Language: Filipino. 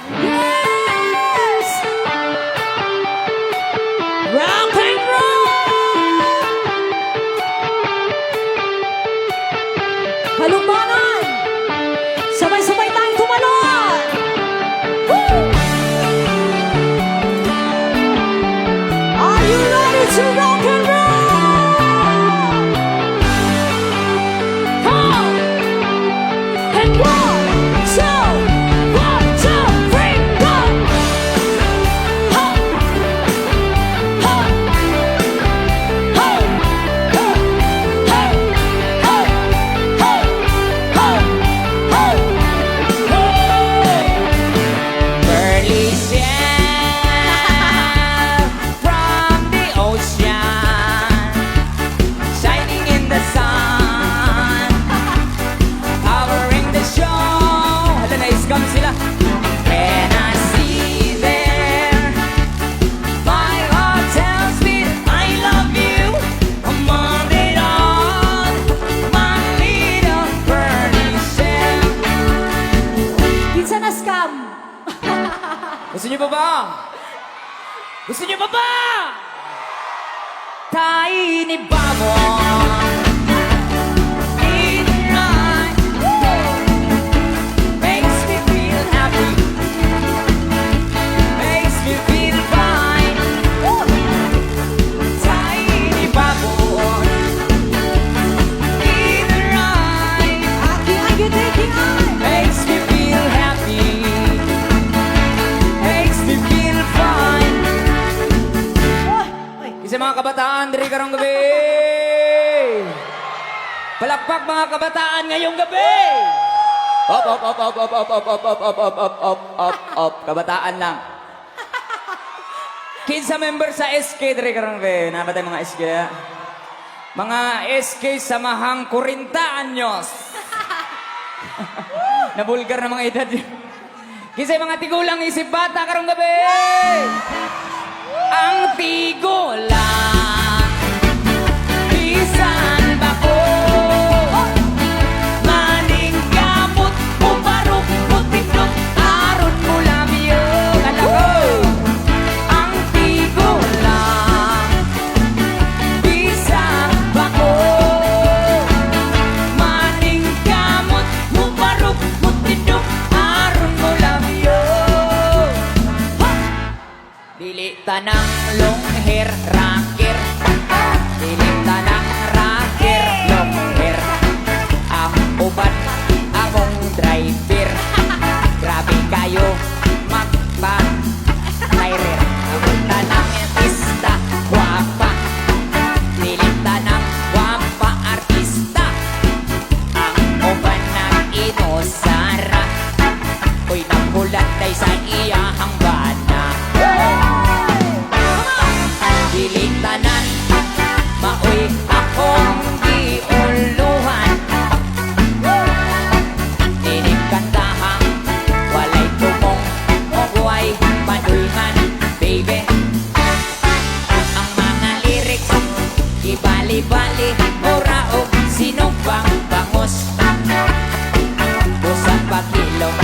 Yes! Rock and roll! Halumbanan! Sabay-sabay tayong tumalon! Woo! Are you ready to rock and roll? Come! And one, two, three, go! Ho! Ho! Ho! Ho! Ho! Ho! Ho! Ho! Ho! Ho! Pearly shell from the ocean, shining in the sun, covering the shore. Hala, na-scam sila. When I see there, my heart tells me I love you. I'm on it all, my little pearly shell. Pinsan na scam! Gusto niyo pa ba? Gusto niyo pa ba? Tiny bubble in my makes me feel happy, makes me feel fine. Tiny bubble in her eye makes me feel happy, makes me feel fine. Isa mga kabataan, diri karong gabi. Palakpak mga kabataan ngayong gabi. Up, up, up, up, up, up, up, up, up, up, up, up, up, up, up. Kabataan lang. Kinsa member sa SK, diri karong gabi. Nabatay mga SK. Mga SK samahang 40 anyos. Nabulgar na mga edad yun. Kinsa mga tigulang isip bata karong gabi. Ang tigulang bisan bako, maning gamot umarok putiklop aron mo labyo. Kalako ang tigulang bisan bako, maning gamot umarok putiklop aron mo labyo. Dili tanang long hair rocker, dili tanang rocker long hair. Ang uban akong driver, grabe kayo magpa-tirer. Ang tanang artista, guwapa, dili tanang guwapa artista. Ang uban ng inosara, uy nagulat day sa iyahang bana. Dili tanan maoy akong giuluhan, dinig kantahang walay tumong o buhay panuyman, baby. Ang mga lyrics ibali-bali ora o sinong bang bangos, busang pagilong